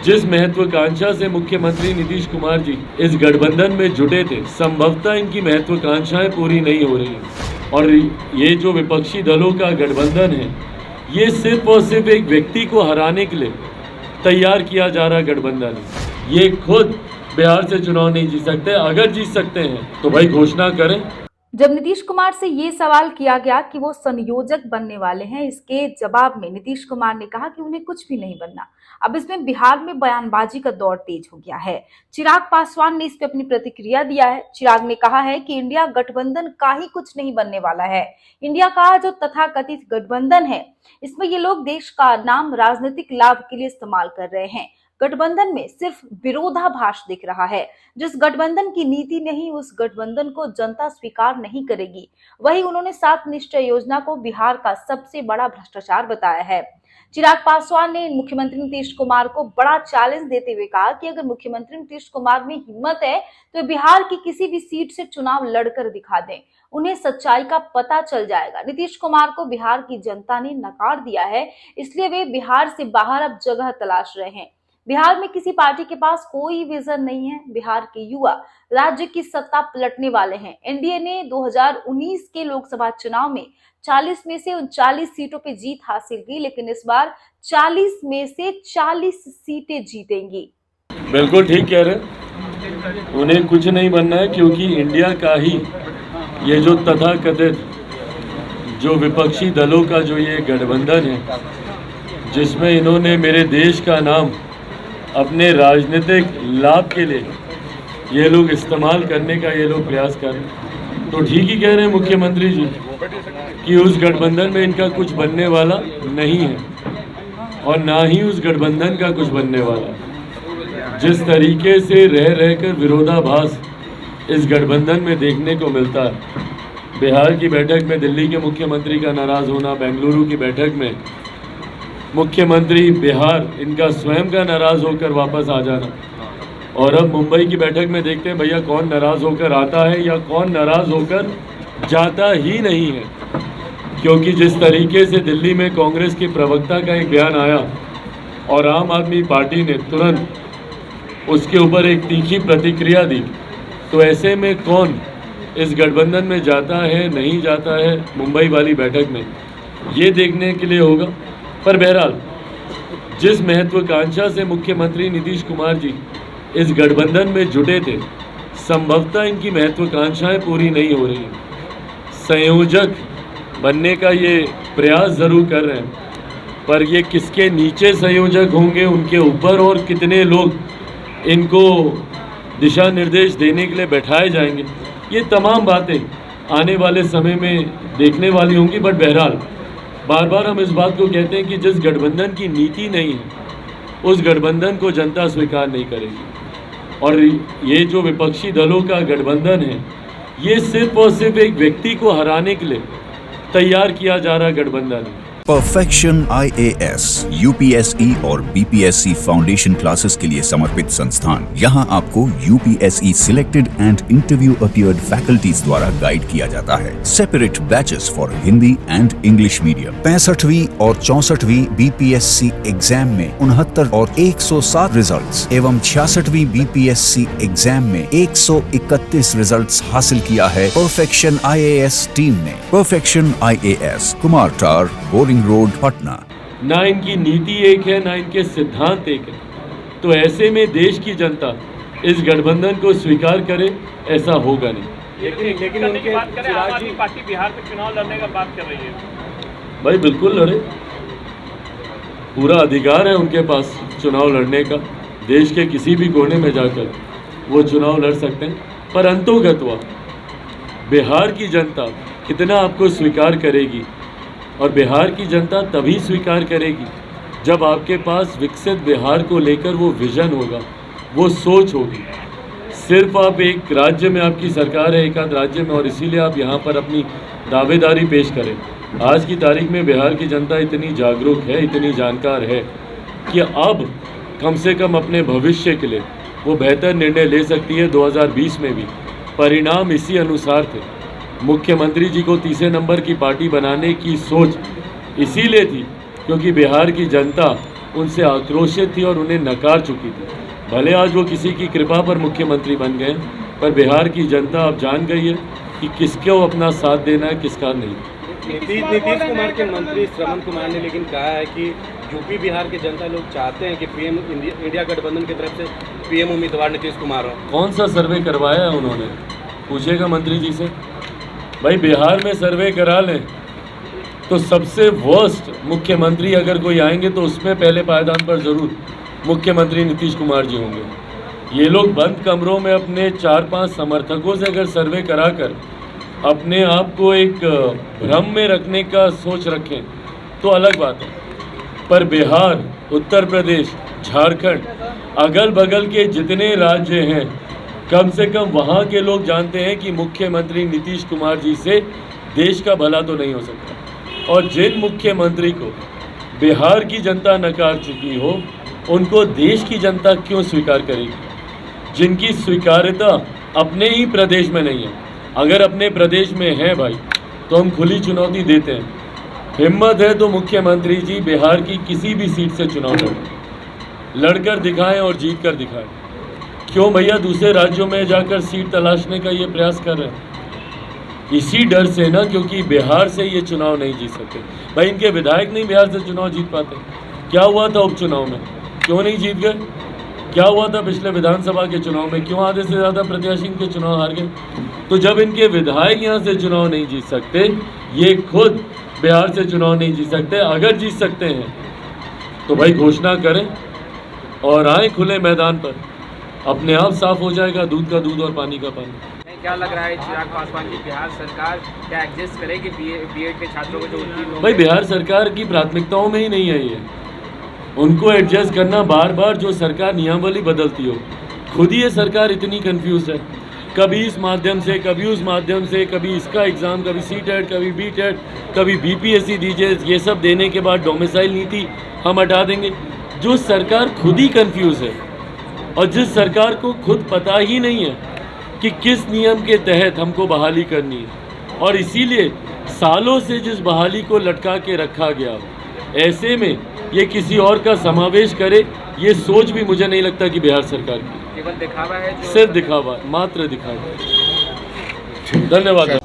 जिस महत्वाकांक्षा से मुख्यमंत्री नीतीश कुमार जी इस गठबंधन में जुटे थे, संभवतः इनकी महत्वाकांक्षाएं पूरी नहीं हो रही हैं। और ये जो विपक्षी दलों का गठबंधन है, ये सिर्फ और सिर्फ एक व्यक्ति को हराने के लिए तैयार किया जा रहा गठबंधन है। ये खुद बिहार से चुनाव नहीं जीत सकते। अगर जीत सकते हैं तो भाई घोषणा करें। जब नीतीश कुमार से ये सवाल किया गया कि वो संयोजक बनने वाले हैं, इसके जवाब में नीतीश कुमार ने कहा कि उन्हें कुछ भी नहीं बनना। अब इसमें बिहार में बयानबाजी का दौर तेज हो गया है। चिराग पासवान ने इस पे अपनी प्रतिक्रिया दिया है। चिराग ने कहा है कि इंडिया गठबंधन का ही कुछ नहीं बनने वाला है। इंडिया का जो तथाकथित गठबंधन है, इसमें ये लोग देश का नाम राजनीतिक लाभ के लिए इस्तेमाल कर रहे हैं। गठबंधन में सिर्फ विरोधाभास दिख रहा है। जिस गठबंधन की नीति नहीं, उस गठबंधन को जनता स्वीकार नहीं करेगी। वही उन्होंने 7 निश्चय योजना को बिहार का सबसे बड़ा भ्रष्टाचार बताया है। चिराग पासवान ने मुख्यमंत्री नीतीश कुमार को बड़ा चैलेंज देते हुए कहा कि अगर मुख्यमंत्री नीतीश कुमार में हिम्मत है तो बिहार की किसी भी सीट से चुनाव लड़कर दिखा दें, उन्हें सच्चाई का पता चल जाएगा। नीतीश कुमार को बिहार की जनता ने नकार दिया है, इसलिए वे बिहार से बाहर अब जगह तलाश रहे हैं। बिहार में किसी पार्टी के पास कोई विजन नहीं है। बिहार के युवा राज्य की सत्ता पलटने वाले हैं। एनडीए ने 2019 के लोकसभा चुनाव में 40 में से 39 सीटों पे जीत हासिल की, लेकिन इस बार 40 में से 40 सीटें जीतेंगी। बिल्कुल ठीक कह रहे, उन्हें कुछ नहीं बनना है, क्योंकि इंडिया का ही ये जो तथाकथित जो विपक्षी दलों का जो ये गठबंधन है, जिसमें इन्होंने मेरे देश का नाम अपने राजनीतिक लाभ के लिए ये लोग इस्तेमाल करने का ये लोग प्रयास कर रहे हैं, तो ठीक ही कह रहे हैं मुख्यमंत्री जी कि उस गठबंधन में इनका कुछ बनने वाला नहीं है और ना ही उस गठबंधन का कुछ बनने वाला। जिस तरीके से रह रहकर विरोधाभास इस गठबंधन में देखने को मिलता है, बिहार की बैठक में दिल्ली के मुख्यमंत्री का नाराज़ होना, बेंगलुरु की बैठक में मुख्यमंत्री बिहार इनका स्वयं का नाराज़ होकर वापस आ जाना, और अब मुंबई की बैठक में देखते हैं भैया कौन नाराज़ होकर आता है या कौन नाराज़ होकर जाता ही नहीं है। क्योंकि जिस तरीके से दिल्ली में कांग्रेस के प्रवक्ता का एक बयान आया और आम आदमी पार्टी ने तुरंत उसके ऊपर एक तीखी प्रतिक्रिया दी, तो ऐसे में कौन इस गठबंधन में जाता है नहीं जाता है मुंबई वाली बैठक में, ये देखने के लिए होगा। पर बहरहाल जिस महत्वाकांक्षा से मुख्यमंत्री नीतीश कुमार जी इस गठबंधन में जुटे थे, संभवतः इनकी महत्वाकांक्षाएं पूरी नहीं हो रही हैं। संयोजक बनने का ये प्रयास ज़रूर कर रहे हैं, पर ये किसके नीचे संयोजक होंगे, उनके ऊपर और कितने लोग इनको दिशा निर्देश देने के लिए बैठाए जाएंगे, ये तमाम बातें आने वाले समय में देखने वाली होंगी। बट बहरहाल बार बार हम इस बात को कहते हैं कि जिस गठबंधन की नीति नहीं है, उस गठबंधन को जनता स्वीकार नहीं करेगी। और ये जो विपक्षी दलों का गठबंधन है, ये सिर्फ और सिर्फ एक व्यक्ति को हराने के लिए तैयार किया जा रहा गठबंधन है। परफेक्शन IAS, UPSE और BPSC फाउंडेशन क्लासेस के लिए समर्पित संस्थान। यहाँ आपको UPSE selected and interview appeared faculties द्वारा गाइड किया जाता है। Separate batches for Hindi and English medium. 65वीं और 64वीं BPSC एग्जाम में 69 और 107 रिजल्ट्स एवं 66वीं BPSC एग्जाम में 131 रिजल्ट्स हासिल किया है परफेक्शन IAS टीम ने। परफेक्शन IAS, कुमार टार, बोरिंग रोड, पटना। ना इनकी नीति एक है, ना इनके सिद्धांत एक है, तो ऐसे में देश की जनता इस गठबंधन को स्वीकार करे, ऐसा होगा नहीं। लेकिन उनके बात करें, आम आदमी पार्टी बिहार में चुनाव लड़ने का बात कर रही है। भाई बिल्कुल लड़े, पूरा अधिकार है उनके पास चुनाव लड़ने का। देश के किसी भी कोने में जाकर वो चुनाव लड़ सकते हैं, पर अंतोगत्वा बिहार की जनता कितना आपको स्वीकार करेगी, और बिहार की जनता तभी स्वीकार करेगी जब आपके पास विकसित बिहार को लेकर वो विजन होगा, वो सोच होगी। सिर्फ आप एक राज्य में आपकी सरकार है, एक आध राज्य में, और इसीलिए आप यहाँ पर अपनी दावेदारी पेश करें। आज की तारीख में बिहार की जनता इतनी जागरूक है, इतनी जानकार है कि अब कम से कम अपने भविष्य के लिए वो बेहतर निर्णय ले सकती है। 2020 में भी परिणाम इसी अनुसार थे। मुख्यमंत्री जी को तीसरे नंबर की पार्टी बनाने की सोच इसीलिए थी क्योंकि बिहार की जनता उनसे आक्रोशित थी और उन्हें नकार चुकी थी। भले आज वो किसी की कृपा पर मुख्यमंत्री बन गए, पर बिहार की जनता अब जान गई है कि किसको अपना साथ देना है, किसका नहीं। नीतीश कुमार के मंत्री श्रवण कुमार ने लेकिन कहा है कि यूपी बिहार के जनता लोग चाहते हैं कि पीएम इंडिया गठबंधन की तरफ से पीएम उम्मीदवार नीतीश कुमार हो। कौन सा सर्वे करवाया है उन्होंने, पूछेगा मंत्री जी से। भाई बिहार में सर्वे करा लें तो सबसे वर्स्ट मुख्यमंत्री अगर कोई आएंगे तो उसमें पहले पायदान पर ज़रूर मुख्यमंत्री नीतीश कुमार जी होंगे। ये लोग बंद कमरों में अपने 4-5 समर्थकों से अगर सर्वे कराकर अपने आप को एक भ्रम में रखने का सोच रखें तो अलग बात है, पर बिहार, उत्तर प्रदेश, झारखंड, अगल बगल के जितने राज्य हैं, कम से कम वहाँ के लोग जानते हैं कि मुख्यमंत्री नीतीश कुमार जी से देश का भला तो नहीं हो सकता। और जिन मुख्यमंत्री को बिहार की जनता नकार चुकी हो, उनको देश की जनता क्यों स्वीकार करेगी? जिनकी स्वीकार्यता अपने ही प्रदेश में नहीं है। अगर अपने प्रदेश में है भाई तो हम खुली चुनौती देते हैं। हिम्मत है तो मुख्यमंत्री जी बिहार की किसी भी सीट से चुनाव लड़कर दिखाएं और जीत कर दिखाएं। क्यों भैया दूसरे राज्यों में जाकर सीट तलाशने का ये प्रयास कर रहे हैं? इसी डर से ना, क्योंकि बिहार से ये चुनाव नहीं जीत सकते। भाई इनके विधायक नहीं बिहार से चुनाव जीत पाते। क्या हुआ था उपचुनाव में, क्यों नहीं जीत गए? क्या हुआ था पिछले विधानसभा के चुनाव में, क्यों आधे से ज़्यादा प्रत्याशी इनके चुनाव हार गए? तो जब इनके विधायक यहाँ से चुनाव नहीं जीत सकते, ये खुद बिहार से चुनाव नहीं जीत सकते। अगर जीत सकते हैं तो भाई घोषणा करें और आए खुले मैदान पर, अपने आप साफ हो जाएगा दूध का दूध और पानी का पानी। क्या लग रहा है चिराग पासवान की बिहार सरकार क्या एडजस्ट करेगी बीएड के छात्रों को जो उत्तीर्ण होंगे? भाई बिहार सरकार की प्राथमिकताओं में ही नहीं है ये। उनको एडजस्ट करना बार बार जो सरकार नियमावली बदलती हो, खुद ही ये सरकार इतनी कंफ्यूज है। कभी इस माध्यम से, कभी उस माध्यम से, कभी इसका एग्ज़ाम, कभी सीटेट, कभी बीटेट, कभी बीपीएससी दीजिए। ये सब देने के बाद डोमिसाइल नीति हम हटा देंगे। जो सरकार खुद ही कंफ्यूज है और जिस सरकार को खुद पता ही नहीं है कि किस नियम के तहत हमको बहाली करनी है, और इसीलिए सालों से जिस बहाली को लटका के रखा गया, ऐसे में ये किसी और का समावेश करे, ये सोच भी मुझे नहीं लगता कि बिहार सरकार की। केवल दिखावा है, सिर्फ दिखावा, मात्र दिखावा। धन्यवाद।